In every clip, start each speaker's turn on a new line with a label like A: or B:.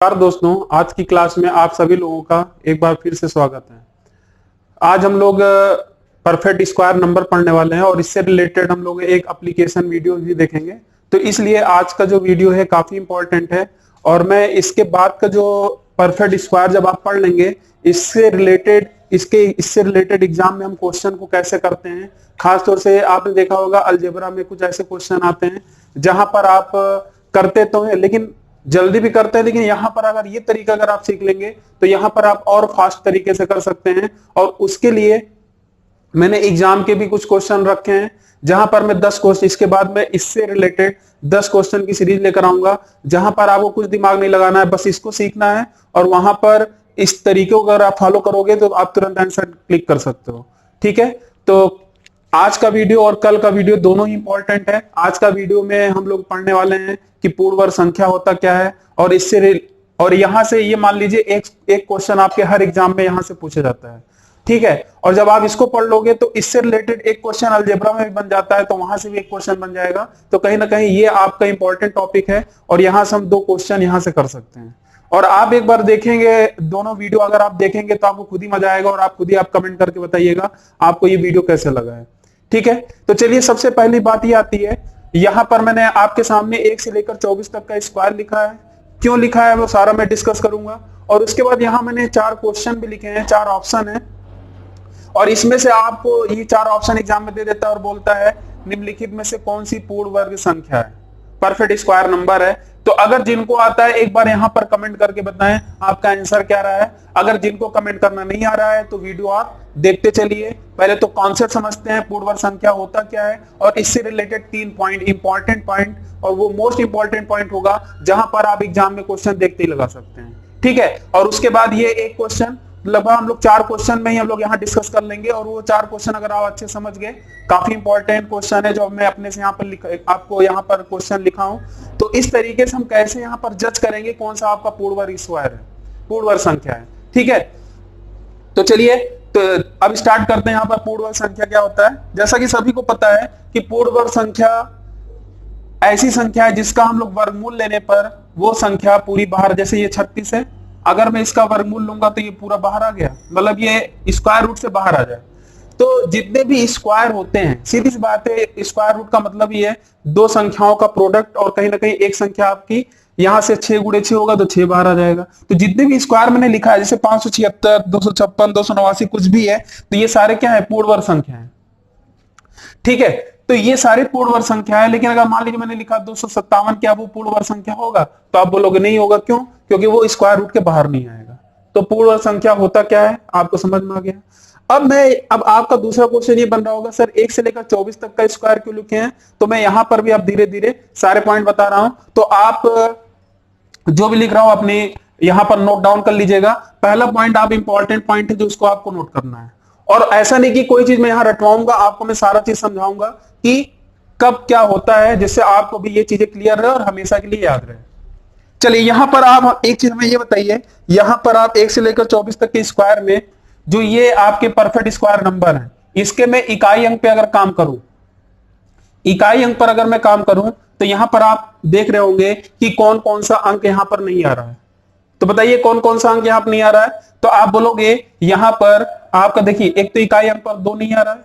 A: नमस्कार दोस्तों, आज की क्लास में आप सभी लोगों का एक बार फिर से स्वागत है। आज हम लोग परफेक्ट स्क्वायर नंबर पढ़ने वाले हैं और इससे रिलेटेड हम लोग एक एप्लीकेशन वीडियो भी देखेंगे। तो इसलिए आज का जो वीडियो है काफी इंपॉर्टेंट है और मैं इसके बाद का जो परफेक्ट स्क्वायर जब आप पढ़ लेंगे इससे रिलेटेड एग्जाम में हम क्वेश्चन को कैसे करते हैं। खासतौर से आपने देखा होगा अलजेब्रा में कुछ ऐसे क्वेश्चन आते हैं जहां पर आप करते तो हैं लेकिन जल्दी भी करते हैं, लेकिन यहाँ पर अगर ये तरीका अगर आप सीख लेंगे तो यहाँ पर आप और फास्ट तरीके से कर सकते हैं। और उसके लिए मैंने एग्जाम के भी कुछ क्वेश्चन रखे हैं जहां पर मैं 10 क्वेश्चन, इसके बाद मैं इससे रिलेटेड 10 क्वेश्चन की सीरीज लेकर आऊंगा जहां पर आपको कुछ दिमाग नहीं लगाना है, बस इसको सीखना है और वहां पर इस तरीके को अगर आप फॉलो करोगे तो आप तुरंत आंसर क्लिक कर सकते हो। ठीक है, तो आज का वीडियो और कल का वीडियो दोनों ही इंपॉर्टेंट है। आज का वीडियो में हम लोग पढ़ने वाले हैं कि पूर्ण वर्ग संख्या होता क्या है और यहां से ये मान लीजिए एक क्वेश्चन आपके हर एग्जाम में यहां से पूछा जाता है। ठीक है, और जब आप इसको पढ़ लोगे तो इससे रिलेटेड एक क्वेश्चन अलजेब्रा में भी बन जाता है, तो वहां से भी एक क्वेश्चन बन जाएगा। तो कहीं ना कहीं ये आपका इंपॉर्टेंट टॉपिक है और यहां से हम 2 क्वेश्चन यहां से कर सकते हैं। और आप एक बार देखेंगे दोनों वीडियो, अगर आप देखेंगे तो आपको खुद ही मजा आएगा और आप खुद ही आप कमेंट करके बताइएगा आपको ये वीडियो कैसे लगा है। ठीक है, तो चलिए सबसे पहली बात ये आती है, यहां पर मैंने आपके सामने 1 से लेकर 24 तक का स्क्वायर लिखा है। क्यों लिखा है वो सारा मैं डिस्कस करूंगा। और उसके बाद यहां मैंने 4 क्वेश्चन भी लिखे हैं, 4 ऑप्शन है और इसमें से आपको ये 4 ऑप्शन एग्जाम में दे देता है और बोलता है निम्नलिखित में से कौन सी पूर्ण वर्ग संख्या है, परफेक्ट स्क्वायर नंबर है। तो अगर जिनको आता है एक बार यहां पर कमेंट करके बताएं आपका आंसर क्या रहा है। अगर जिनको कमेंट करना नहीं आ रहा है तो वीडियो आप देखते चलिए। पहले तो कॉन्सेप्ट समझते हैं पूर्ण वर्ग संख्या होता क्या है और इससे रिलेटेड 3 पॉइंट, इंपॉर्टेंट पॉइंट, और वो मोस्ट इंपॉर्टेंट पॉइंट होगा जहां पर आप एग्जाम में क्वेश्चन देखते ही लगा सकते हैं। ठीक है, और उसके बाद ये एक क्वेश्चन, लगभग हम लोग 4 क्वेश्चन में ही हम लोग यहाँ डिस्कस कर लेंगे और वो 4 क्वेश्चन अगर आप अच्छे समझ गए, काफी इंपॉर्टेंट क्वेश्चन है जो मैं अपने से यहाँ पर आपको यहाँ पर क्वेश्चन लिखा हूं। तो इस तरीके से हम कैसे यहाँ पर जज करेंगे कौन सा आपका पूर्ण वर्ग स्क्वायर है, पूर्ण वर्ग संख्या है। ठीक है, तो चलिए तो अब स्टार्ट करते हैं। यहाँ पर पूर्ण वर्ग संख्या क्या होता है। जैसा कि सभी को पता है कि पूर्ण वर्ग संख्या ऐसी संख्या है जिसका हम लोग वर्गमूल लेने पर वो संख्या पूरी बाहर, जैसे ये 36 है, अगर मैं इसका वर्गमूल लूंगा तो ये पूरा बाहर आ गया, मतलब ये स्क्वायर रूट से बाहर आ जाए। तो जितने भी स्क्वायर होते हैं, सीधी सी बात है, स्क्वायर रूट का मतलब ये है 2 संख्याओं का प्रोडक्ट और कहीं ना कहीं एक संख्या आपकी यहां से 6 गुणे 6 होगा तो 6 बाहर आ जाएगा। तो जितने भी स्क्वायर मैंने लिखा है, जैसे 576, 256, 289 कुछ भी है, तो ये सारे क्या है, पूर्ण वर्ग संख्या है। ठीक है, तो ये सारे पूर्ण वर्ग संख्या है। लेकिन अगर मान लीजिए मैंने लिखा 257, क्या वो पूर्ण वर्ग संख्या होगा? तो आप बोलोगे नहीं होगा। क्यों? क्योंकि वो स्क्वायर रूट के बाहर नहीं आएगा। तो पूर्ण वर्ग संख्या होता क्या है आपको समझ में आ गया। अब आपका दूसरा क्वेश्चन ये बन रहा होगा, सर 1 से लेकर 24 तक का स्क्वायर क्यों लिखे हैं? तो मैं यहां पर भी अब धीरे धीरे सारे पॉइंट बता रहा हूं, तो आप जो भी लिख रहा हूं अपने यहां पर नोट डाउन कर लीजिएगा। पहला पॉइंट आप इंपॉर्टेंट पॉइंट है जो उसको आपको नोट करना है। और ऐसा नहीं कि कोई चीज मैं यहां रटवाऊंगा, आपको मैं सारा चीज समझाऊंगा कि कब क्या होता है, जिससे आपको भी ये चीजें क्लियर रहे और हमेशा के लिए याद रहे। चलिए यहां पर आप एक चीज में ये बताइए, यहां पर आप 1 से लेकर 24 तक के स्क्वायर में जो ये आपके परफेक्ट स्क्वायर नंबर है, इसके मैं इकाई अंक पे अगर काम करूं, इकाई अंक पर अगर मैं काम करूं, तो यहां पर आप देख रहे होंगे कि कौन कौन सा अंक यहां पर नहीं आ रहा है। तो बताइए कौन कौन सा अंक यहां पर नहीं आ रहा है। तो आप बोलोगे यहां पर आपका देखिए, एक तो इकाई अंक पर 2 नहीं आ रहा है,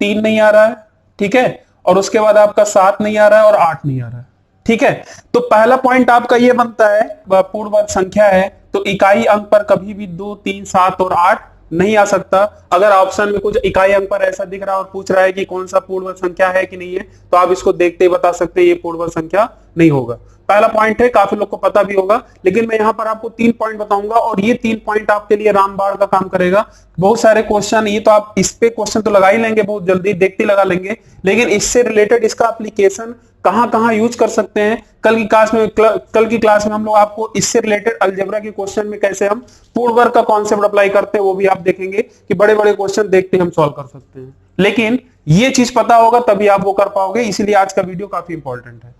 A: 3 नहीं आ रहा है, ठीक है, और उसके बाद आपका 7 नहीं आ रहा है और 8 नहीं आ रहा है। ठीक है, तो पहला पॉइंट आपका ये बनता है, वह पूर्ण वर्ग संख्या है तो इकाई अंक पर कभी भी 2, 3, 7 और 8 नहीं आ सकता। अगर ऑप्शन में कुछ इकाई अंक पर ऐसा दिख रहा है और पूछ रहा है कि कौन सा पूर्ण वर्ग संख्या है कि नहीं है, तो आप इसको देखते ही बता सकते हैं ये पूर्ण वर्ग संख्या नहीं होगा। पहला पॉइंट है, काफी लोग को पता भी होगा, लेकिन मैं यहां पर आपको 3 पॉइंट बताऊंगा और ये 3 पॉइंट आपके लिए रामबाण का काम करेगा। बहुत सारे क्वेश्चन, ये तो आप इस पे क्वेश्चन तो लगा ही लेंगे, बहुत जल्दी देखते लगा लेंगे, लेकिन इससे रिलेटेड इसका एप्लीकेशन कहां कहां यूज कर सकते हैं, कल की क्लास में हम लोग आपको इससे रिलेटेड अलजेब्रा के क्वेश्चन में कैसे हम पूर्ण वर्ग का कॉन्सेप्ट अप्लाई करते हैं वो भी आप देखेंगे कि बड़े बड़े क्वेश्चन देखते हम सॉल्व कर सकते हैं। लेकिन ये चीज पता होगा तभी आप वो कर पाओगे, इसीलिए आज का वीडियो काफी इंपॉर्टेंट है।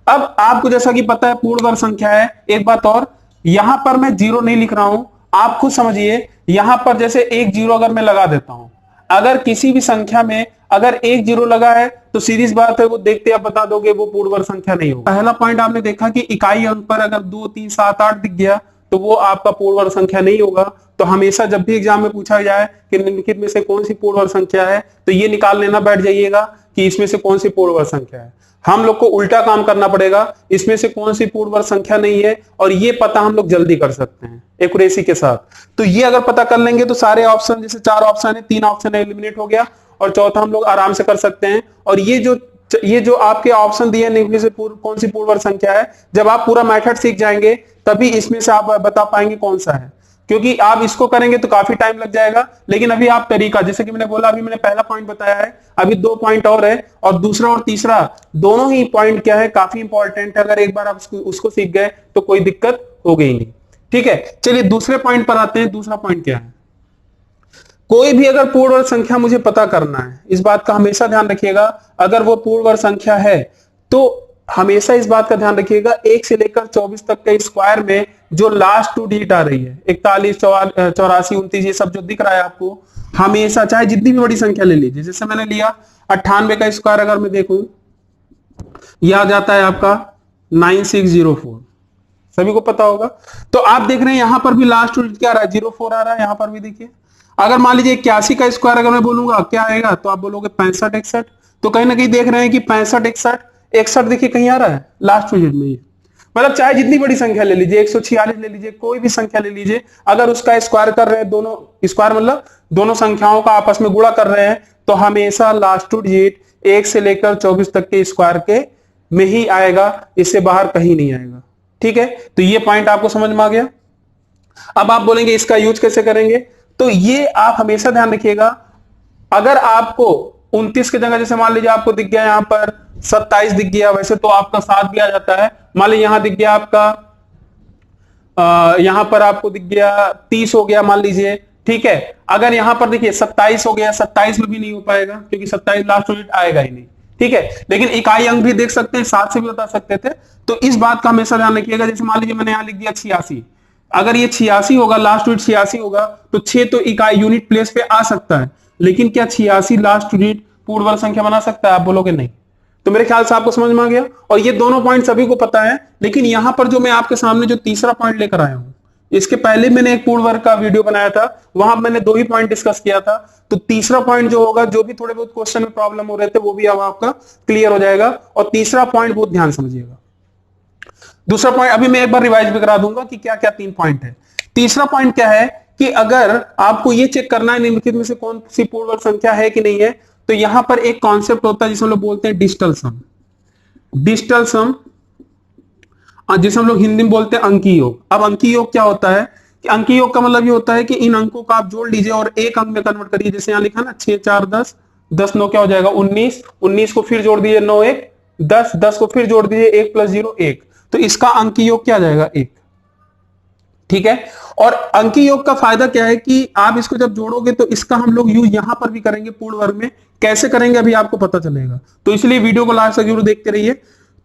A: अब आपको जैसा कि पता है पूर्ण वर्ग संख्या है, एक बात और, यहां पर मैं 0 नहीं लिख रहा हूं, आप खुद समझिए। यहां पर जैसे एक 0 अगर मैं लगा देता हूं, अगर किसी भी संख्या में अगर एक जीरो लगा है तो सीधी सी बात है वो देखते आप बता दोगे वो पूर्ण वर्ग संख्या नहीं होगी। पहला पॉइंट आपने देखा कि इकाई अंक पर अगर 2 3 7 8 दिख गया तो वो आपका पूर्ण वर्ग संख्या नहीं होगा। तो हमेशा जब भी एग्जाम में पूछा जाए कि निम्नलिखित में से कौन सी पूर्ण वर्ग संख्या है तो ये निकाल लेना बैठ जाइएगा कि इसमें से कौन सी पूर्ण वर्ग संख्या है। हम लोग को उल्टा काम करना पड़ेगा, इसमें से कौन सी पूर्ण वर्ग संख्या नहीं है, और ये पता हम लोग जल्दी कर सकते हैं एक्यूरेसी के साथ। तो ये अगर पता कर लेंगे तो सारे ऑप्शन, जैसे 4 ऑप्शन है 3 ऑप्शन एलिमिनेट हो गया और चौथा हम लोग आराम से कर सकते हैं। और ये जो आपके ऑप्शन दिए निम्न से कौन सी पूर्ण वर्ग संख्या है, जब आप पूरा मेथड सीख जाएंगे तभी इसमें से आप बता पाएंगे कौन सा है, क्योंकि आप इसको करेंगे तो काफी टाइम लग जाएगा। लेकिन अभी आप तरीका, जैसे कि मैंने बोला, अभी मैंने पहला पॉइंट बताया है, अभी 2 पॉइंट और है, और दूसरा और तीसरा दोनों ही पॉइंट क्या है, काफी इंपॉर्टेंट है। अगर एक बार आप उसको सीख गए तो कोई दिक्कत हो गई नहीं। ठीक है, चलिए दूसरे पॉइंट पर आते हैं। दूसरा पॉइंट क्या है, कोई भी अगर पूर्ण वर्ग संख्या मुझे पता करना है, इस बात का हमेशा ध्यान रखिएगा, अगर वो पूर्ण वर्ग संख्या है तो हमेशा इस बात का ध्यान रखिएगा 1 से लेकर 24 तक के स्क्वायर में जो लास्ट 2 डिजिट आ रही है, 41 84 29 ये सब जो दिख रहा है आपको, हमेशा चाहे जितनी भी बड़ी संख्या ले लीजिए, जैसे मैंने लिया 98 का स्क्वायर, अगर मैं देखूं यह आ जाता है आपका 9604, सभी को पता होगा। तो आप देख रहे हैं यहां पर भी लास्ट डिजिट क्या आ रहा है, 04 आ रहा है, यहां पर भी देखिए। अगर मान लीजिए 81 का स्क्वायर अगर मैं बोलूंगा क्या आएगा, तो आप बोलोगे 65 61। तो कहीं ना कहीं देख रहे हैं कि 65 61 61 देखिए कहीं आ रहा है लास्ट डिजिट में। मतलब चाहे जितनी बड़ी संख्या ले लीजिए, 146 ले लीजिए, कोई भी संख्या ले लीजिए, अगर उसका स्क्वायर कर रहे हैं, दोनों स्क्वायर मतलब दोनों संख्याओं का आपस में गुणा कर रहे हैं, तो हमेशा लास्ट डिजिट 1 से लेकर 24 तक के स्क्वायर के में ही आएगा, इससे बाहर कहीं नहीं आएगा। ठीक है, तो ये पॉइंट आपको समझ में आ गया। अब आप बोलेंगे इसका यूज कैसे करेंगे, तो ये आप हमेशा ध्यान रखिएगा, अगर आपको 29 की जगह, जैसे मान लीजिए आपको दिख गया यहां पर 27 दिख गया, वैसे तो आपका 7 भी आ जाता है, मान लीजिए यहां दिख गया आपका यहां पर आपको दिख गया 30 हो गया मान लीजिए। ठीक है, अगर यहां पर देखिए 27 हो गया, 27 में भी नहीं हो पाएगा क्योंकि 27 लास्ट डिजिट आएगा ही नहीं। ठीक है, लेकिन इकाई अंक भी देख सकते हैं, 7 से भी बता सकते थे। तो इस बात का हमेशा ध्यान रखिएगा, जैसे मान लीजिए मैंने यहां लिख दिया 86, अगर ये 86 होगा, लास्ट डिजिट 86 होगा, तो 6 तो इकाई यूनिट प्लेस पे आ सकता है, लेकिन क्या 86 लास्ट डिजिट पूर्ण वर्ग संख्या बना सकता है, आप बोलोगे नहीं। तो मेरे ख्याल से आपको समझ में आ गया, और ये दोनों पॉइंट सभी को पता है। लेकिन यहां पर जो मैं आपके सामने जो तीसरा पॉइंट लेकर आया हूं, इसके पहले मैंने एक पूर्ण वर्ग का वीडियो बनाया था, वहां मैंने 2 ही पॉइंट डिस्कस किया था। तो तीसरा पॉइंट जो होगा, जो भी थोड़े बहुत क्वेश्चन में प्रॉब्लम हो रहे थे वो भी अब आपका क्लियर हो जाएगा। और तीसरा पॉइंट बहुत ध्यान समझिएगा। दूसरा पॉइंट अभी मैं एक बार रिवाइज भी करा दूंगा कि क्या क्या 3 पॉइंट है। तीसरा पॉइंट क्या है कि अगर आपको ये चेक करना है निम्नलिखित में से कौन सी पूर्ण वर्ग संख्या है कि नहीं है, तो यहां पर एक कॉन्सेप्ट होता है जिसे हम लोग बोलते हैं डिजिटल सम। डिजिटल सम, जिसे हम लोग हिंदी में बोलते हैं अंकीय योग। अब अंकीय योग क्या होता है कि अंकीय योग का मतलब ये होता है कि इन अंकों को आप जोड़ लीजिए और एक अंक में कन्वर्ट करिए। जैसे यहां लिखा ना 6 4 10, 10 9 क्या हो जाएगा 19, 19 को फिर जोड़ दीजिए 9 1 10, 10 को फिर जोड़ दीजिए 1 + 0 1, तो इसका अंकीय योग क्या आ जाएगा 1। ठीक है, और अंकीय योग का फायदा क्या है कि आप इसको जब जोड़ोगे तो इसका हम लोग यूज यहां पर भी करेंगे पूर्ण वर्ग में। कैसे करेंगे अभी आपको पता चलेगा, तो इसलिए वीडियो को लास्ट तक जरूर देखते रहिए।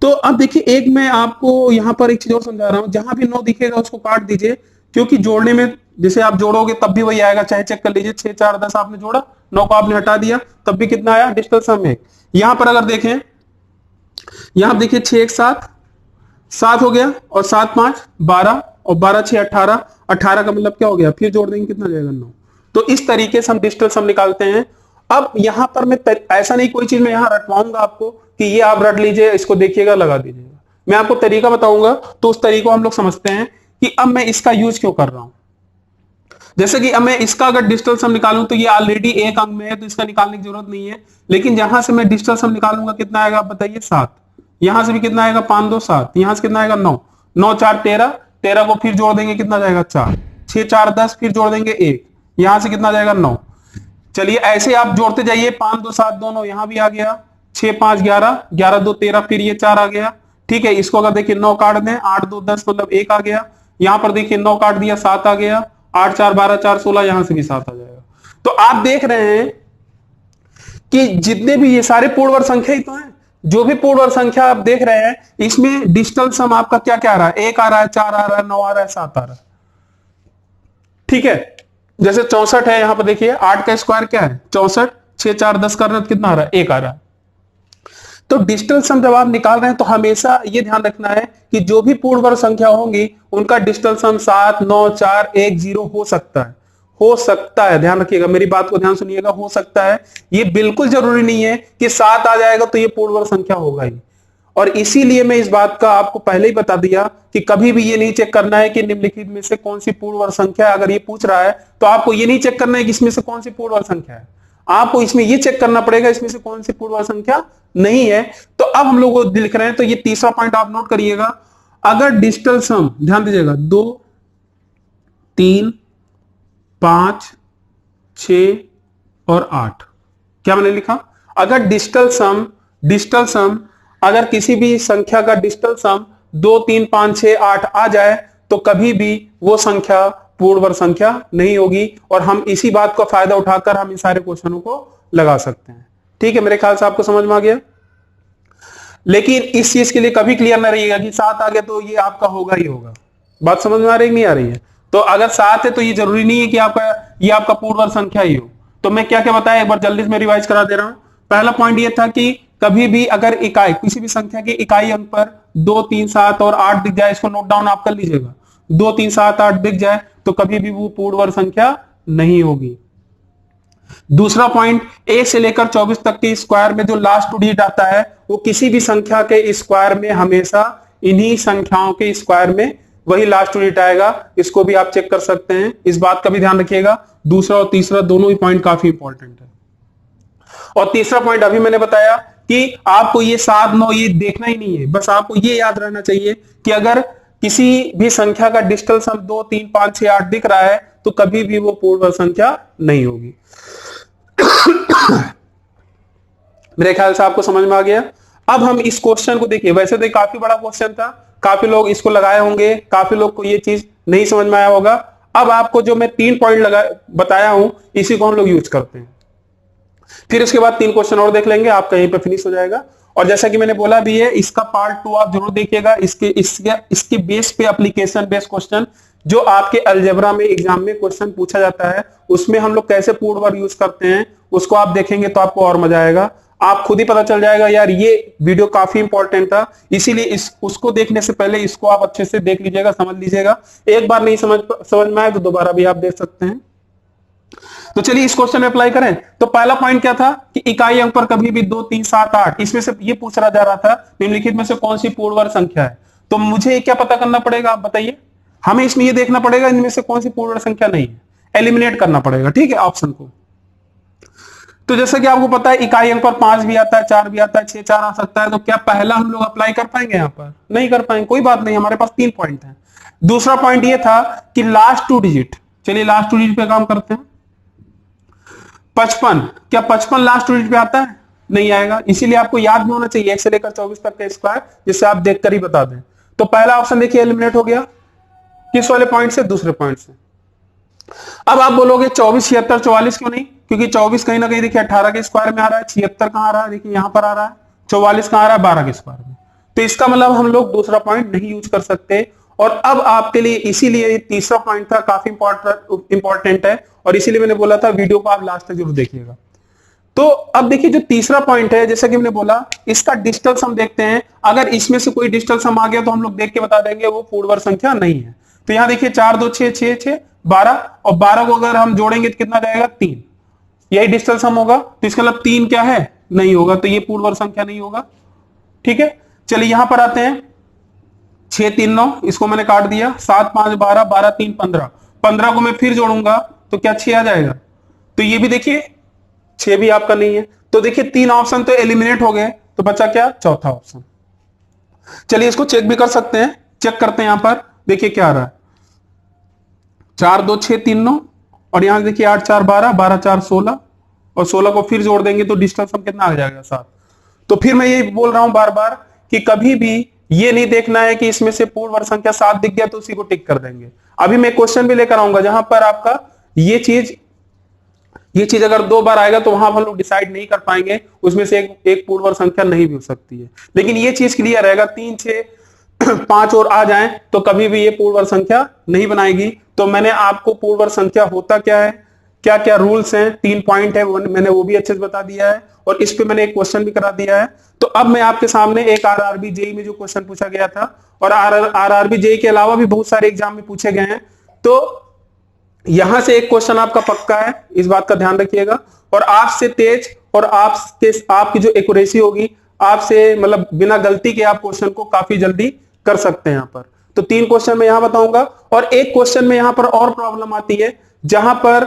A: तो अब देखिए, एक मैं आपको यहां पर एक चीज और समझा रहा हूं, जहां भी 9 दिखेगा उसको काट दीजिए, क्योंकि जोड़ने में जैसे आप जोड़ोगे तब भी वही आएगा, चाहे चेक कर लीजिए 6 4 10 आपने जोड़ा, 9 को आपने हटा दिया, तब भी कितना आया डिजिटल सम 1। यहां पर अगर देखें, यहां देखिए 6 1 7 7 हो गया, और 7 5 12, और 12 6 18, 18 का मतलब क्या हो गया, फिर जोड़ देंगे कितना जाएगा 9। तो इस तरीके से हम डिजिटल सम निकालते हैं। अब यहां पर मैं ऐसा नहीं कोई चीज मैं यहां रटवाऊंगा आपको कि ये आप रट लीजिए, इसको देखिएगा लगा दीजिएगा, मैं आपको तरीका बताऊंगा, तो उस तरीको हम लोग समझते हैं कि अब मैं इसका यूज क्यों कर रहा हूं। जैसे कि अब मैं इसका अगर डिजिटल सम निकालूं तो ये ऑलरेडी एक अंक में है, तो इसका निकालने की जरूरत नहीं है। लेकिन जहां से मैं डिजिटल सम निकालूंगा कितना आएगा आप बताइए 7, यहां से भी कितना आएगा 5 2 7, यहां से कितना आएगा 9, 9 4 13, 13 को फिर जोड़ देंगे कितना जाएगा 4, 6 4 10, फिर जोड़ देंगे 1, यहां से कितना जाएगा 9। चलिए ऐसे आप जोड़ते जाइए, 5 2 7 दोनों यहां भी आ गया, 6 5 11, 11 2 13, फिर ये 4 आ गया। ठीक है, इसको अगर देखिए 9 काट दें, 8 2 10 मतलब 1 आ गया, यहां पर देखिए 9 काट दिया 7 आ गया, 8 4 12 4 16, यहां से भी 7 आ जाएगा। तो आप देख रहे हैं कि जितने भी ये सारे पूर्ण वर्ग संख्या ही तो हैं, जो भी पूर्ण वर्ग संख्या आप देख रहे हैं इसमें डिजिटल सम आपका क्या क्या आ रहा है, 1 आ रहा है, 4 आ रहा है, 9 आ रहा है, 7 आ रहा है। ठीक है, जैसे 64 है, यहां पर देखिए 8 का स्क्वायर क्या है 64, 6 4 10 का अर्थ कितना आ रहा है 1 आ रहा है। तो डिजिटल सम जब आप निकाल रहे हैं तो हमेशा ये ध्यान रखना है कि जो भी पूर्ण वर्ग संख्या होंगी उनका डिजिटल सम 7 9 4 1 0 हो सकता है, हो सकता है, ध्यान रखिएगा, मेरी बात को ध्यान सुनिएगा, हो सकता है। ये बिल्कुल जरूरी नहीं है कि 7 आ जाएगा तो ये पूर्ण वर्ग संख्या होगा ही। और इसीलिए मैं इस बात का आपको पहले ही बता दिया कि कभी भी ये नहीं चेक करना है कि निम्नलिखित में से कौन सी पूर्ण वर्ग संख्या है। अगर ये पूछ रहा है तो आपको ये नहीं चेक करना है कि इसमें से कौन सी पूर्ण वर्ग संख्या है, आपको इसमें ये चेक करना पड़ेगा इसमें से कौन सी पूर्ण वर्ग संख्या नहीं है। तो अब हम लोग लिख रहे हैं, तो ये तीसरा पॉइंट आप नोट करिएगा। अगर डिजिटल सम, ध्यान दीजिएगा, 2 3 5 6 और 8, क्या मैंने लिखा, अगर डिजिटल सम अगर किसी भी संख्या का डिजिटल सम 2 3 5 6 8 आ जाए तो कभी भी वो संख्या पूर्ण वर्ग संख्या नहीं होगी। और हम इसी बात का फायदा उठाकर हम इन सारे क्वेश्चनों को लगा सकते हैं। ठीक है, मेरे ख्याल से आपको समझ में आ गया। लेकिन इस चीज के लिए कभी क्लियर ना रहिएगा कि 7 आ गया तो ये आपका होगा ही होगा। बात समझ में आ रही है नहीं आ रही है? तो अगर 7 है तो ये जरूरी नहीं है कि ये आपका पूर्ण वर्ग संख्या ही हो। तो मैं क्या क्या बताया एक बार जल्दी से मैं रिवाइज करा दे रहा हूं। पहला पॉइंट ये था कि कभी भी अगर इकाई, किसी भी संख्या की इकाई अंक पर 2 3 7 और 8 दिख जाए, इसको नोट डाउन आप कर लीजिएगा, 2 3 7 8 दिख जाए तो कभी भी वो पूर्ण वर्ग संख्या नहीं होगी। दूसरा पॉइंट, 1 से लेकर 24 तक के स्क्वायर में जो लास्ट डिजिट आता है वो किसी भी संख्या के स्क्वायर में हमेशा इन्हीं संख्याओं के स्क्वायर में वही लास्ट डिजिट आएगा। इसको भी आप चेक कर सकते हैं, इस बात का भी ध्यान रखिएगा। दूसरा और तीसरा दोनों ही पॉइंट काफी इंपॉर्टेंट है। और तीसरा पॉइंट अभी मैंने बताया कि आपको ये 7 9 ये देखना ही नहीं है, बस आपको ये याद रहना चाहिए कि अगर किसी भी संख्या का डिजिटल सम 2 3 5 6 8 दिख रहा है तो कभी भी वो पूर्ण वर्ग संख्या नहीं होगी। मेरे ख्याल से आपको समझ में आ गया। अब हम इस क्वेश्चन को देखिए, वैसे तो काफी बड़ा क्वेश्चन था, काफी लोग इसको लगाए होंगे, काफी लोग को ये चीज नहीं समझ में आया होगा। अब आपको जो मैं 3 पॉइंट बताया हूं इसी को हम लोग यूज करते हैं, फिर उसके बाद 3 क्वेश्चन और देख लेंगे, आपका यहीं पे फिनिश हो जाएगा। और जैसा कि मैंने बोला भी है, इसका पार्ट 2 आप जरूर देखिएगा। इसके बेस पे एप्लीकेशन बेस्ड क्वेश्चन जो आपके अलजेब्रा में एग्जाम में क्वेश्चन पूछा जाता है, उसमें हम लोग कैसे पूर्ण वर्ग यूज करते हैं उसको आप देखेंगे तो आपको और मजा आएगा। आप खुद ही पता चल जाएगा यार ये वीडियो काफी इंपॉर्टेंट था, इसीलिए उसको देखने से पहले इसको आप अच्छे से देख लीजिएगा, समझ लीजिएगा। एक बार नहीं समझ में आए तो दोबारा भी आप देख सकते हैं। तो चलिए इस क्वेश्चन में अप्लाई करें। तो पहला पॉइंट क्या था कि इकाई अंक पर कभी भी 2 3 7 8, इसमें से ये पूछ रहा जा रहा था निम्नलिखित में से कौन सी पूर्ण वर्ग संख्या है। तो मुझे क्या पता करना पड़ेगा, आप बताइए। हमें इसमें ये देखना पड़ेगा इनमें से कौन सी पूर्ण वर्ग संख्या नहीं है, एलिमिनेट करना पड़ेगा, ठीक है, ऑप्शन को। तो जैसा कि आपको पता है इकाई अंक पर 5 भी आता है, 4 भी आता है, 6 4 आ सकता है। तो क्या पहला हम लोग अप्लाई कर पाएंगे? यहाँ पर नहीं कर पाएंगे, कोई बात नहीं, हमारे पास 3 पॉइंट है। दूसरा पॉइंट ये था कि लास्ट 2 डिजिट, चलिए लास्ट 2 डिजिट पे काम करते हैं। 55, क्या 55 लास्ट डिजिट पे आता है? नहीं आएगा, इसीलिए आपको याद भी होना चाहिए 1 से लेकर 24 तक का स्क्वायर, जिससे आप देखकर ही बता दें। तो पहला ऑप्शन देखिए एलिमिनेट हो गया, किस वाले पॉइंट से? दूसरे पॉइंट से। अब आप बोलोगे 24 76 44 क्यों नहीं? क्योंकि 24 कहीं ना कहीं देखिए 18 के स्क्वायर में आ रहा है, 76 कहां आ रहा है, देखिए यहां पर आ रहा है, 44 कहां आ रहा है, 12 के स्क्वायर में। तो इसका मतलब हम लोग दूसरा पॉइंट नहीं यूज कर सकते। और अब आपके लिए इसीलिए तीसरा पॉइंट था, काफी इंपॉर्टेंट है, और इसीलिए मैंने बोला था वीडियो को आप लास्ट तक जरूर देखिएगा। तो अब देखिए जो तीसरा पॉइंट है, जैसा कि मैंने बोला, इसका डिजिटल सम देखते हैं। अगर इसमें से कोई डिजिटल सम आ गया तो हम लोग देख के बता देंगे वो पूर्ण वर्ग संख्या नहीं है। तो यहां देखिए 4 2 6 6 6 12, और 12 को अगर हम जोड़ेंगे तो कितना जाएगा? 3, यही डिजिटल सम होगा। तो इसका मतलब 3 क्या है? नहीं होगा, तो ये पूर्ण वर्ग संख्या नहीं होगा, ठीक है। चलिए यहां पर आते हैं, 6 3 9, इसको मैंने काट दिया, 7 5 12 12 3 15, 15 को मैं फिर जोड़ूंगा तो क्या 6 आ जाएगा? तो ये भी देखिए 6 भी आपका नहीं है। तो देखिए 3 ऑप्शन तो एलिमिनेट हो गए, तो बचा क्या? चौथा ऑप्शन। चलिए इसको चेक भी कर सकते हैं, चेक करते हैं। यहां पर देखिए क्या आ रहा है, 4 2 6 3 9, और यहां देखिए 8 4 12 12 4 16, और 16 को फिर जोड़ देंगे तो डिजिटल सम कितना आ जाएगा? 7। तो फिर मैं ये बोल रहा हूं बार बार कि कभी भी ये नहीं देखना है कि इसमें से पूर्ण वर्ग संख्या 7 दिख गया तो उसी को टिक कर देंगे। अभी मैं क्वेश्चन भी लेकर आऊंगा जहां पर आपका ये चीज अगर 2 बार आएगा तो वहां हम लोग डिसाइड नहीं कर पाएंगे, उसमें से एक पूर्ण वर्ग संख्या नहीं भी हो सकती है। लेकिन ये चीज क्लियर रहेगा, 3 6 5 और आ जाएं तो कभी भी ये पूर्ण वर्ग संख्या नहीं बनाएगी। तो मैंने आपको पूर्ण वर्ग संख्या होता क्या है, क्या क्या रूल्स हैं, 3 पॉइंट है, मैंने वो भी अच्छे से बता दिया है और इस पे मैंने एक क्वेश्चन भी करा दिया है। तो अब मैं आपके सामने एक आरआरबी जेई में जो क्वेश्चन पूछा गया था और आरआरबी जेई के अलावा भी बहुत सारे एग्जाम में पूछे गए हैं, तो यहां से एक क्वेश्चन आपका पक्का है, इस बात का ध्यान रखिएगा। और आपसे तेज और आपकी जो एक्यूरेसी होगी, आपसे मतलब बिना गलती के आप क्वेश्चन को काफी जल्दी कर सकते हैं यहाँ पर। तो 3 क्वेश्चन मैं यहां बताऊंगा और एक क्वेश्चन में यहां पर और प्रॉब्लम आती है, जहां पर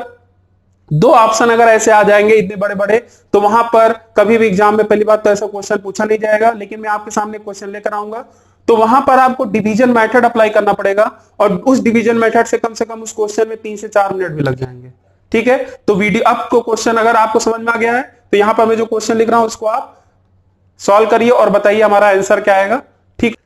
A: 2 ऑप्शन अगर ऐसे आ जाएंगे इतने बड़े बड़े, तो वहां पर कभी भी एग्जाम में पहली बात तो ऐसा क्वेश्चन पूछा नहीं जाएगा। लेकिन मैं आपके सामने क्वेश्चन लेकर आऊंगा, तो वहां पर आपको डिवीजन मेथड अप्लाई करना पड़ेगा और उस डिवीजन मेथड से कम उस क्वेश्चन में 3 से 4 मिनट भी लग जाएंगे। ठीक है, तो वीडियो आपको क्वेश्चन अगर आपको समझ में आ गया है तो यहां पर मैं जो क्वेश्चन लिख रहा हूं उसको आप सॉल्व करिए और बताइए हमारा आंसर क्या आएगा। ठीक,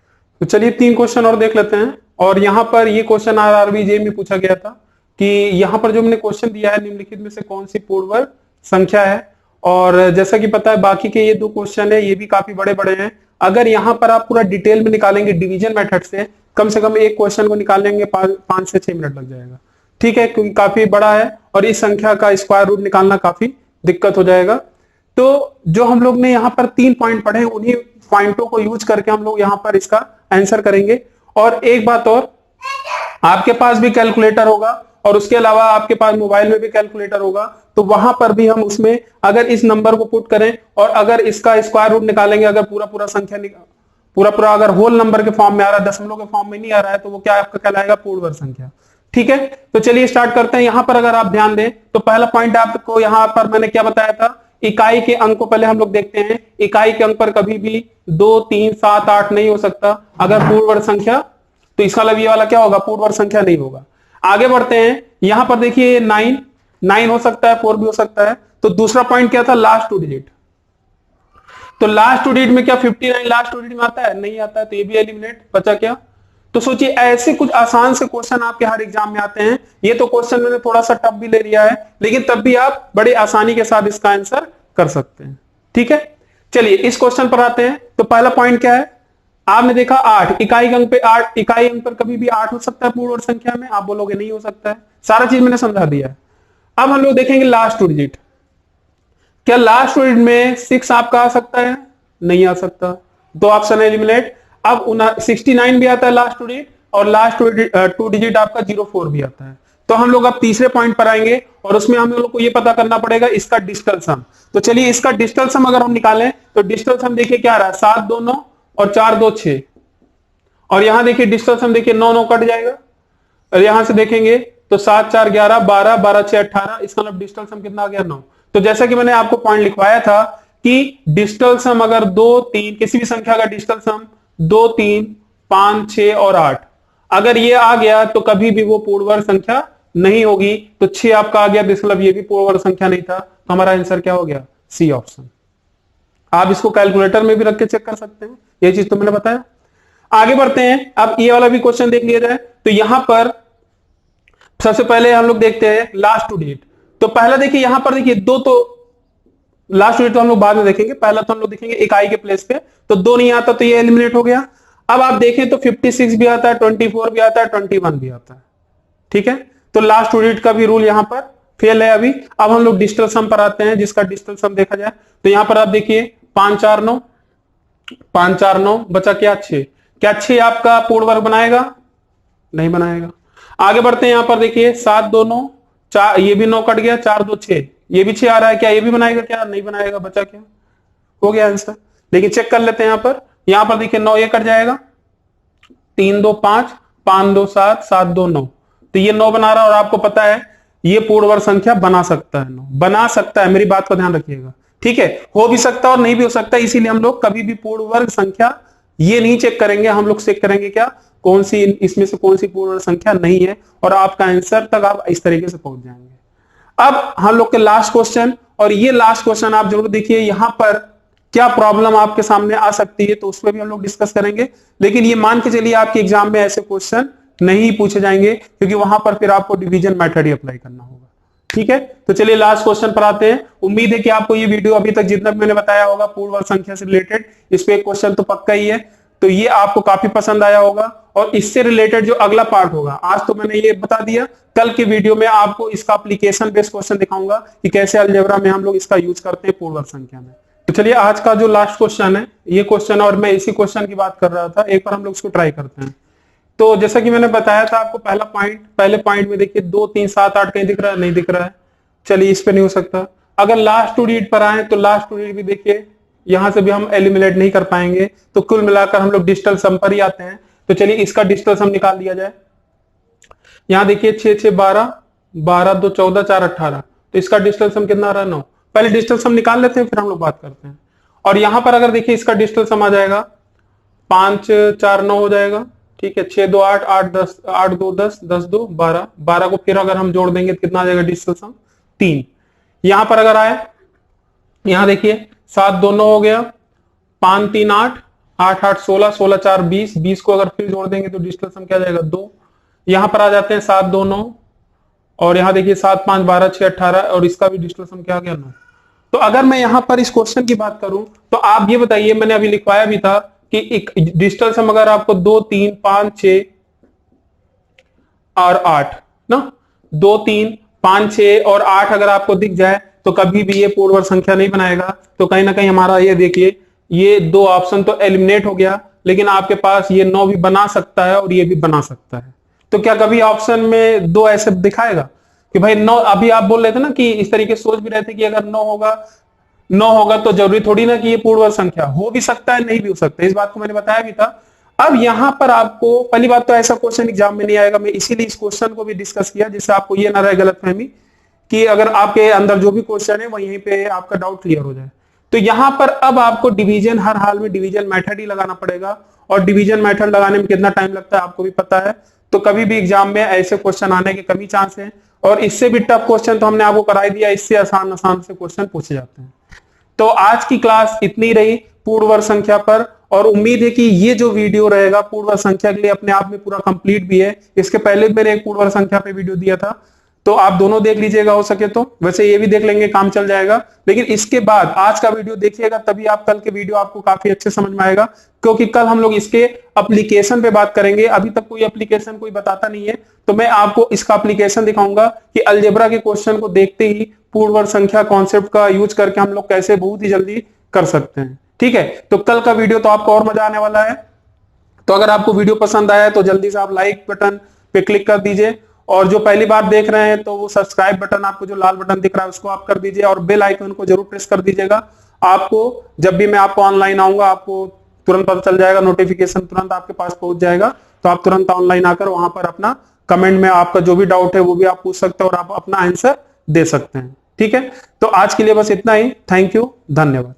A: तो चलिए 3 क्वेश्चन और देख लेते हैं। और यहां पर ये क्वेश्चन आरआरबी जेईई में पूछा गया था कि यहां पर जो मैंने क्वेश्चन दिया है, निम्नलिखित में से कौन सी पूर्ण वर्ग संख्या है। और जैसा कि पता है बाकी के ये 2 क्वेश्चन है, ये भी काफी बड़े बड़े हैं। अगर यहां पर आप पूरा डिटेल में निकालेंगे डिवीजन मेथड से कम एक क्वेश्चन को निकालेंगे 5 से 6 मिनट लग जाएगा। ठीक है, क्योंकि काफी बड़ा है और इस संख्या का स्क्वायर रूट निकालना काफी दिक्कत हो जाएगा। तो जो हम लोग ने यहाँ पर 3 पॉइंट पढ़े, उन्हीं पॉइंटों को यूज करके हम लोग यहाँ पर इसका आंसर करेंगे। और एक बात और, आपके पास भी कैलकुलेटर होगा और उसके अलावा आपके पास मोबाइल में भी कैलकुलेटर होगा, तो वहां पर भी हम उसमें अगर इस नंबर को पुट करें और अगर इसका स्क्वायर रूट निकालेंगे, अगर पूरा संख्या पूरा अगर होल नंबर के फॉर्म में आ रहा है, दशमलव के फॉर्म में नहीं आ रहा है, तो वो क्या आपका कहलाएगा, पूर्ण वर्ग संख्या। ठीक है, तो चलिए स्टार्ट करते हैं। यहां पर अगर आप ध्यान दें तो पहला पॉइंट आपको यहां पर मैंने क्या बताया था, इकाई के अंक को पहले हम लोग देखते हैं। इकाई के अंक पर कभी भी 2, 3, 7, 8 नहीं हो सकता अगर पूर्ण वर्ग संख्या, तो इसका मतलब ये वाला क्या होगा, पूर्ण वर्ग संख्या नहीं होगा। आगे बढ़ते हैं, यहां पर देखिए 9 हो सकता है, 4 भी हो सकता है। तो दूसरा पॉइंट क्या था, लास्ट 2 डिजिट। तो लास्ट 2 डिजिट में क्या 59 लास्ट 2 डिजिट में आता है, नहीं आता है, तो ये भी एलिमिनेट, बचा क्या। तो सोचिए ऐसे कुछ आसान से क्वेश्चन आपके हर एग्जाम में आते हैं। ये तो क्वेश्चन मैंने थोड़ा सा टफ भी ले लिया है, लेकिन तब भी आप बड़ी आसानी के साथ इसका आंसर कर सकते हैं। ठीक है, चलिए इस क्वेश्चन पर आते हैं। तो पहला पॉइंट क्या है, आपने देखा 8 इकाई अंक पे 8 इकाई अंक पर कभी भी 8 हो सकता है पूर्ण वर्ग संख्या में, आप बोलोगे नहीं हो सकता है, सारा चीज मैंने समझा दिया है। अब हम लोग देखेंगे लास्ट 2 डिजिट। क्या लास्ट 2 डिजिट में 6 आपका आ सकता है, नहीं आ सकता, 2 ऑप्शन एलिमिनेट। अब 69 भी आता है लास्ट 2 डिजिट और लास्ट 2 डिजिट आपका 04 भी आता है। तो हम लोग अब तीसरे पॉइंट पर आएंगे और उसमें हम लोग को ये पता करना पड़ेगा इसका डिजिटल सम। तो चलिए इसका डिजिटल सम अगर हम निकालें तो डिजिटल सम देखिए क्या आ रहा है, 7, 2, 9 और 4, 2, 6। और यहां देखिए डिजिटल सम देखिए 9, 9 कट जाएगा और यहां से देखेंगे तो 7, 4, 11, 12, 12, 6, 18, इसका मतलब डिजिटल सम कितना आ गया, 9। तो जैसा कि मैंने आपको पॉइंट लिखवाया था कि डिजिटल सम अगर 2, 3 किसी भी संख्या का डिजिटल सम 2, 3, 5, 6 और 8 अगर ये आ गया तो कभी भी वो पूर्ण वर्ग संख्या नहीं होगी। तो 6 आपका आ गया, मतलब ये भी पूर्ण वर्ग संख्या नहीं था, तो हमारा आंसर क्या हो गया, सी ऑप्शन। आप इसको कैलकुलेटर में भी रख के चेक कर सकते हैं, ये चीज तो मैंने बताया। आगे बढ़ते हैं, अब ये वाला भी क्वेश्चन देख लिया जाए। तो यहां पर सबसे पहले हम लोग देखते हैं लास्ट 2 डिजिट। तो पहला देखिए यहां पर देखिए 2, तो लास्ट डिजिट तो हम लोग बाद में देखेंगे, पहला तो हम लोग देखेंगे इकाई के प्लेस पे। तो 2 नहीं आता तो ये एलिमिनेट हो गया। अब आप देखें तो 56 भी आता है, 24 भी आता है, 21 भी आता है। ठीक है, तो लास्ट 2 डिजिट का भी रूल यहां पर फेल है अभी। अब हम लोग डिजिटल सम पर आते हैं, जिसका डिजिटल सम देखा जाए तो यहां पर आप देखिए 5, 4, 9, 5, 4, 9 बचा क्या, 6। क्या 6 आपका पूर्ण वर्ग बनाएगा, नहीं बनाएगा। आगे बढ़ते हैं, यहां पर देखिए 7, 2, 9, 4, ये भी 9 कट गया, 4, 2, 6, ये भी 6 आ रहा है, क्या ये भी बनाएगा, क्या नहीं बनाएगा, बचा क्या, हो गया आंसर। लेकिन चेक कर लेते हैं यहां पर देखिए 9 ये कट जाएगा, 3, 2, 5, 5, 2, 7, 7, 2, 9, तो ये 9 बना रहा है। और आपको पता है ये पूर्ण वर्ग संख्या बना सकता है, 9 बना सकता है, मेरी बात का ध्यान रखिएगा। ठीक है, हो भी सकता है और नहीं भी हो सकता, इसीलिए हम लोग कभी भी पूर्ण वर्ग संख्या ये नहीं चेक करेंगे, हम लोग चेक करेंगे क्या, कौन सी इसमें से कौन सी पूर्ण वर्ग संख्या नहीं है, और आपका आंसर तक आप इस तरीके से पहुंच जाएंगे। अब हम लोग के लास्ट क्वेश्चन, और ये लास्ट क्वेश्चन आप जरूर देखिए, यहां पर क्या प्रॉब्लम आपके सामने आ सकती है, तो उसमें भी हम लोग डिस्कस करेंगे। लेकिन ये मान के चलिए आपके एग्जाम में ऐसे क्वेश्चन नहीं पूछे जाएंगे, क्योंकि वहां पर फिर आपको डिवीजन मेथड ही अप्लाई करना होगा। ठीक है, तो चलिए लास्ट क्वेश्चन पर आते हैं। उम्मीद है कि आपको ये वीडियो अभी तक जितना भी मैंने बताया होगा पूर्ण वर्ग संख्या से रिलेटेड, इस पे एक क्वेश्चन तो पक्का ही है। तो ये आपको काफी पसंद आया होगा। और इससे रिलेटेड जो अगला पार्ट होगा, आज तो मैंने ये बता दिया, कल की वीडियो में आपको इसका एप्लीकेशन बेस्ड क्वेश्चन दिखाऊंगा कि कैसे अलजेब्रा में हम लोग इसका यूज करते हैं पूर्ण वर्ग संख्या में। तो चलिए आज का जो लास्ट क्वेश्चन है ये क्वेश्चन, और मैं इसी क्वेश्चन की बात कर रहा था, एक बार हम लोग इसको ट्राई करते हैं। तो जैसा कि मैंने बताया था आपको, पहले पॉइंट में देखिए 2 3 7 8 कहीं दिख रहा है, नहीं दिख रहा है। चलिए इस पे नहीं हो सकता। अगर लास्ट टू रीड पर आए तो लास्ट टू रीड भी देखिए, यहां से भी हम एलिमिनेट नहीं कर पाएंगे, तो कुल मिलाकर हम लोग डिजिटल सम पर ही आते हैं। तो चलिए इसका डिजिटल सम निकाल दिया जाए। यहां देखिए 6 6 12, 12 2 14, 4 18, तो इसका डिजिटल सम कितना आ रहा है? 9। पहले डिजिटल सम निकाल लेते हैं, फिर हम लोग बात करते हैं। और यहां पर अगर देखिए इसका डिजिटल सम आ जाएगा 5 4 9 हो जाएगा, ठीक है। 6 2 8, 8 10, 8 2 10, 10 2 12, 12 को फिर अगर हम जोड़ देंगे तो कितना आ जाएगा डिजिटल सम? 3। यहां पर अगर आए, यहां देखिए 7 2 9 हो गया, 5 3 8, 8 8 16, 16 4 20, 20 को अगर फिर जोड़ देंगे तो डिजिटल सम क्या आ जाएगा? 2। यहां पर आ जाते हैं 7 2 9, और यहां देखिए 7 5 12 6 18, और इसका भी डिजिटल सम क्या आ गया? 9। तो अगर मैं यहां पर इस क्वेश्चन की बात करूं तो आप ये बताइए, मैंने अभी लिखवाया भी था कि एक डिजिटल सम अगर आपको 2 3 5 6 और 8 ना, 2 3 5 6 और 8 अगर आपको दिख जाए तो कभी भी ये पूर्ण वर्ग संख्या नहीं बनाएगा। तो कहीं ना कहीं हमारा ये देखिए, ये 2 ऑप्शन तो एलिमिनेट हो गया, लेकिन आपके पास ये 9 भी बना सकता है और ये भी बना सकता है। तो क्या कभी ऑप्शन में 2 ऐसे दिखाएगा कि भाई 9? अभी आप बोल रहे थे ना कि इस तरीके सोच भी रहे थे कि अगर 9 होगा तो जरूरी थोड़ी ना कि ये पूर्ण वर्ग संख्या हो भी सकता है, नहीं भी हो सकता है। इस बात को मैंने बताया भी था। अब यहां पर आपको पहली बात तो ऐसा क्वेश्चन एग्जाम में नहीं आएगा, मैं इसीलिए इस क्वेश्चन को भी डिस्कस किया जिससे आपको ये ना रहे गलतफहमी कि अगर आपके अंदर जो भी क्वेश्चन है वो यहीं पे आपका डाउट क्लियर हो जाए। तो यहां पर अब आपको डिवीजन, हर हाल में डिवीजन मेथड ही लगाना पड़ेगा, और डिवीजन मेथड लगाने में कितना टाइम लगता है आपको भी पता है। तो कभी भी एग्जाम में ऐसे क्वेश्चन आने के कमी चांस है, और इससे भी टफ क्वेश्चन तो हमने आपको कराई दिया, इससे आसान आसान से क्वेश्चन पूछे जाते हैं। तो आज की क्लास इतनी रही पूर्ण वर्ग संख्या पर, और उम्मीद है कि ये जो वीडियो रहेगा पूर्ण वर्ग संख्या के लिए अपने आप में पूरा कंप्लीट भी है। इसके पहले मैंने एक पूर्ण वर्ग संख्या पे वीडियो दिया था, तो आप दोनों देख लीजिएगा हो सके तो। वैसे ये भी देख लेंगे, काम चल जाएगा। लेकिन इसके बाद आज का वीडियो देखिएगा, तभी आप कल के वीडियो आपको काफी अच्छे समझ में आएगा, क्योंकि कल हम लोग इसके एप्लीकेशन पे बात करेंगे। अभी तक कोई एप्लीकेशन कोई बताता नहीं है, तो मैं आपको इसका एप्लीकेशन दिखाऊंगा कि अलजेब्रा के क्वेश्चन को देखते ही पूर्ण वर्ग संख्या कॉन्सेप्ट का यूज करके हम लोग कैसे बहुत ही जल्दी कर सकते हैं। ठीक है, तो कल का वीडियो तो आपको और मजा आने वाला है। तो अगर आपको वीडियो पसंद आया तो जल्दी से आप लाइक बटन पे क्लिक कर दीजिए, और जो पहली बार देख रहे हैं तो वो सब्सक्राइब बटन, आपको जो लाल बटन दिख रहा है उसको आप कर दीजिए, और बेल आइकन को जरूर प्रेस कर दीजिएगा। आपको जब भी मैं आपको ऑनलाइन आऊंगा आपको तुरंत पता चल जाएगा, नोटिफिकेशन तुरंत आपके पास पहुंच जाएगा। तो आप तुरंत ऑनलाइन आकर वहां पर अपना कमेंट में आपका जो भी डाउट है वो भी आप पूछ सकते हैं, और आप अपना आंसर दे सकते हैं। ठीक है, तो आज के लिए बस इतना ही। थैंक यू, धन्यवाद।